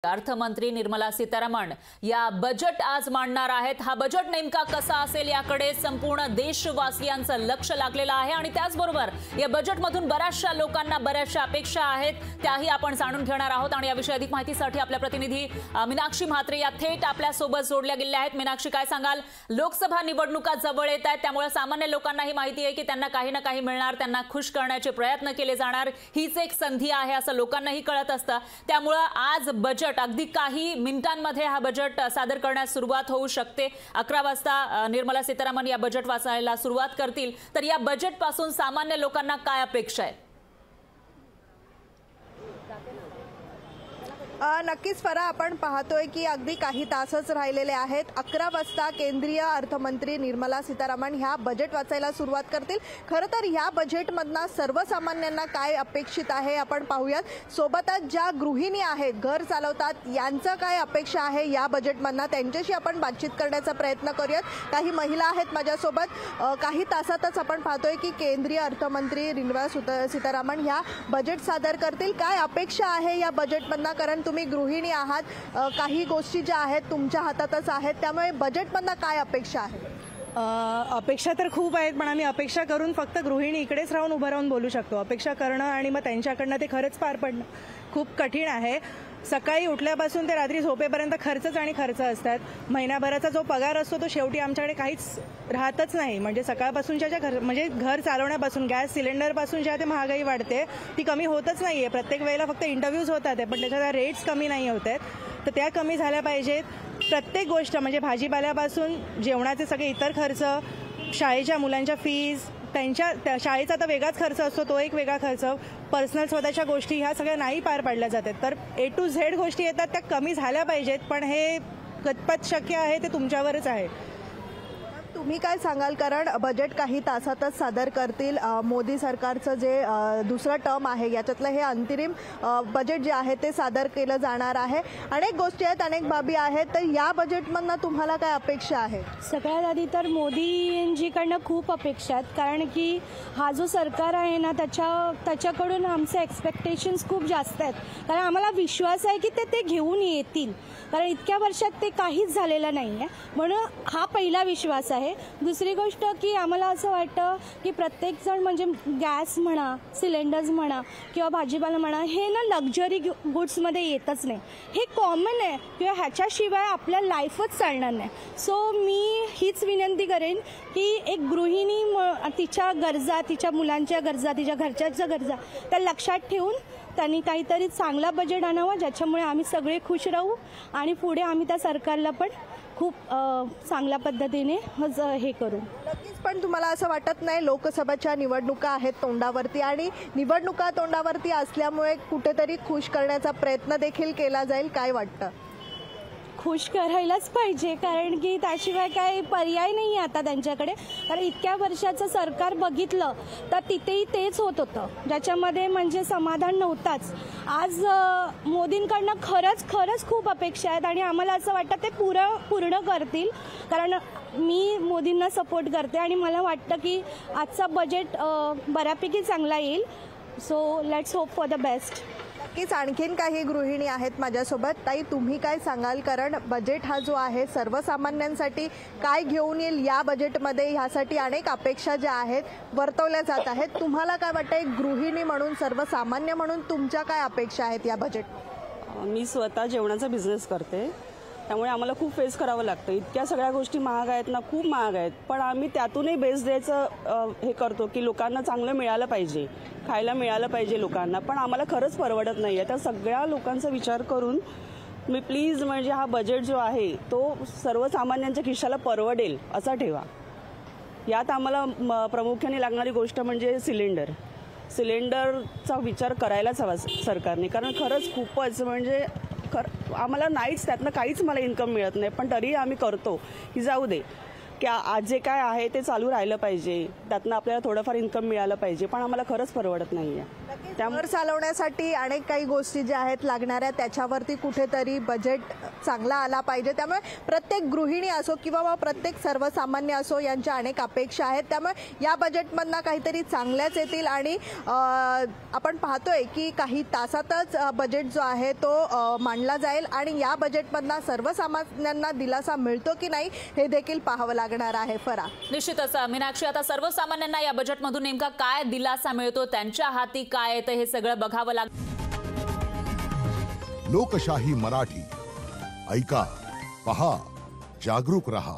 अर्थमंत्री निर्मला सीतारामन या बजेट आज मांडणार आहेत। हा बजेट नेमका कसा असेल याकडे संपूर्ण देशवासियांचं लक्ष लागलेलं आहे आणि त्याचबरोबर या बजेटमधून बऱ्याचशा लोकांना बऱ्याचशा अपेक्षा आहेत, त्याही आपण जाणून घेणार आहोत। आणि याविषयी अधिक माहितीसाठी आपल्या प्रतिनिधी मीनाक्षी म्हात्रे या थेट आपल्या सोबत जोडल्या गेल्या आहेत। मीनाक्षी, काय सांगाल? लोकसभा निवडणुका जवळ येत आहेत, त्यामुळे सामान्य लोकांना ही माहिती आहे की त्यांना काही ना काही मिळणार, त्यांना खुश करण्याचे प्रयत्न केले जाणार, हीच एक संधी आहे असं लोकांनाही कळत असतं। त्यामुळे आज बजेट अगदी काही मिनिटांमध्ये हा बजेट सादर करण्यास सुरुवात होऊ शकते। 11 वाजता निर्मला सीतारामन या बजेट वाचायला सुरुवात करतील, तर या बजेट पासून सामान्य लोकांना काय अपेक्षा आहे? नक्कीच फरा, आपण पाहतोय की अगदी काही तासच राहिलेले आहेत। 11 वाजता केंद्रीय अर्थमंत्री निर्मला सीतारामन ह्या बजेट वाचायला सुरुवात करतील। खरं तर ह्या बजेटमधनं सर्वसामान्यांना काय अपेक्षित आहे आपण पाहूयात। सोबतच ज्या गृहिणी आहेत, घर चालवतात, यांचं काय अपेक्षा आहे या बजेटमधनं, त्यांच्याशी आपण बातचीत करण्याचा प्रयत्न करूयात। काही महिला आहेत माझ्यासोबत। काही तासातच आपण पाहतोय की केंद्रीय अर्थमंत्री निर्मला सीतारामन ह्या बजेट सादर करतील। काय अपेक्षा आहे या बजेटमधनं? कारण तुम्ही गृहिणी आहात, काही गोष्टी ज्या आहेत तुमच्या हातातच आहेत, त्यामुळे बजेटमधनं काय अपेक्षा आहे? अपेक्षा तर खूप आहेत, पण आम्ही अपेक्षा करून फक्त गृहिणी इकडेच राहून उभं राहून बोलू शकतो। अपेक्षा करणं आणि मग त्यांच्याकडनं ते खरंच पार पडणं खूप कठीण आहे। सकाळी उठल्यापासून ते रात्री झोपेपर्यंत खर्चच आणि खर्च असतात। महिनाभराचा जो पगार असतो तो शेवटी आमच्याकडे काहीच राहतच नाही। म्हणजे सकाळपासूनच्या ज्या म्हणजे घर चालवण्यापासून गॅस सिलेंडरपासून ज्या ते महागाई वाढते ती कमी होतच नाहीये। प्रत्येक वेळेला फक्त इंटरव्ह्यूज होतात पण त्याच्या रेट्स कमी नाही होत आहेत, तर त्या कमी झाल्या पाहिजेत। प्रत्येक गोष्ट म्हणजे भाजीपाल्यापासून जेवणाचे सगळे इतर खर्च, शाळेच्या मुलांच्या फीज, त्यांच्या शाळेचा तर वेगळाच खर्च असतो, तो एक वेगळा खर्च, पर्सनल स्वतःच्या गोष्टी, ह्या सगळ्या नाही पार पाडल्या जातात। तर A to Z गोष्टी येतात त्या कमी झाल्या पाहिजेत, पण हे कितपत शक्य आहे ते तुमच्यावरच आहे। तुम्ही काय सांगाल? कारण बजेट काही तासातच सादर करतील। मोदी सरकारचं जे दुसरं टर्म आहे याच्यातलं हे अंतरिम बजेट जे आहे ते सादर केलं जाणार आहे। अनेक गोष्टी आहेत, अनेक बाबी आहेत, तर या बजेटमधनं तुम्हाला काय अपेक्षा आहे? सगळ्यात आधी तर मोदींजीकडनं खूप अपेक्षा आहेत, कारण की हा जो सरकार आहे ना त्याच्याकडून आमचे एक्सपेक्टेशन्स खूप जास्त आहेत। कारण आम्हाला विश्वास आहे की ते घेऊन येतील, कारण इतक्या वर्षात ते काहीच झालेलं नाही आहे, म्हणून हा पहिला विश्वास आहे। दुसरी गोष्ट की आम्हाला असं वाटतं की प्रत्येकजण म्हणजे गॅस म्हणा, सिलेंडर्स म्हणा किंवा भाजीपाला म्हणा, हे ना लक्झरी गुड्समध्ये येतच नाही, हे कॉमन आहे किंवा ह्याच्याशिवाय आपल्या लाईफच चालणार नाही। सो मी हीच विनंती करेन की एक गृहिणी तिच्या गरजा, तिच्या मुलांच्या गरजा, तिच्या घरच्याच्या गरजा त्या लक्षात ठेवून त्यांनी काहीतरी चांगला बजेट आणावा, ज्याच्यामुळे आम्ही सगळे खुश राहू आणि पुढे आम्ही त्या सरकारला पण खूप चांगल्या पद्धतीने हे करू। नक्कीच, पण तुम्हाला असं वाटत नाही लोकसभेच्या निवडणुका आहेत तोंडावरती आणि निवडणुका तोंडावरती असल्यामुळे कुठेतरी खुश करण्याचा प्रयत्न देखील केला जाईल? काय वाटतं? खुश करायलाच पाहिजे, कारण की त्याशिवाय काही पर्याय नाही आहे आता त्यांच्याकडे। कारण इतक्या वर्षाचं सरकार बघितलं तर तिथेही तेच होत होतं, ज्याच्यामध्ये म्हणजे समाधान नव्हताच। आज मोदींकडनं खरंच खूप अपेक्षा आहेत आणि आम्हाला असं वाटतं ते पूर्ण करतील, कारण मी मोदींना सपोर्ट करते आणि मला वाटतं की आजचा बजेट बऱ्यापैकी चांगला येईल। So let's hope for the best. नक्कीच आणखीन काही गृहिणी आहेत माझ्यासोबत। ताई, तुम्ही काय सांगाल? कारण बजेट हा जो आहे सर्वसामान्यांसाठी काय घेऊन येईल या बजेटमध्ये, ह्यासाठी अनेक अपेक्षा ज्या आहेत वर्तवल्या जात आहेत। तुम्हाला काय वाटतं, एक गृहिणी म्हणून, सर्वसामान्य म्हणून तुमच्या काय अपेक्षा आहेत या बजेट? मी स्वतः जेवणाचा बिझनेस करते, त्यामुळे आम्हाला खूप फेस करावं लागतं। इतक्या सगळ्या गोष्टी महाग आहेत ना, खूप महाग आहेत, पण आम्ही त्यातूनही बेस द्यायचं हे करतो की लोकांना चांगलं मिळालं पाहिजे, खायला मिळालं पाहिजे लोकांना, पण आम्हाला खरंच परवडत नाही आहे। त्या सगळ्या लोकांचा विचार करून मी प्लीज म्हणजे हा बजेट जो आहे तो सर्वसामान्यांच्या खिशाला परवडेल असा ठेवा। यात आम्हाला प्रामुख्याने लागणारी गोष्ट म्हणजे सिलेंडरचा विचार करायलाच हवा सरकारने, कारण खरंच खूपच म्हणजे आम्हाला नाहीच त्यातनं काहीच मला इन्कम मिळत नाही, पण तरीही आम्ही करतो की जाऊ दे। की आज जे काय आहे ते चालू राहिलं पाहिजे, त्यातनं आपल्याला थोडंफार इन्कम मिळालं पाहिजे, पण आम्हाला खरंच परवडत नाही आहे. घर चालवण्यासाठी अनेक काही गोष्टी ज्या आहेत लागणाऱ्या, त्याच्यावरती कुठेतरी बजेट चांगला आला पाहिजे. त्यामुळे प्रत्येक गृहिणी असो किंवा मग प्रत्येक सर्वसामान्य असो यांच्या अनेक अपेक्षा आहेत. त्यामुळे या बजेटमधनं काहीतरी चांगल्याच येतील आणि आपण पाहतोय की काही तासातच बजेट जो आहे तो मांडला जाईल आणि या बजेटमधनं सर्वसामान्यांना दिलासा मिळतो की नाही हे देखील पाहावं लागणार आहे. फरा निश्चितच मीनाक्षी, आता सर्वसामान्यांना या बजेटमधून नेमका काय दिलासा मिळतो, त्यांच्या हाती काय येतं हे सगळं बघावं लागतं. लोकशाही मराठी ऐका, पहा, जागरूक रहा.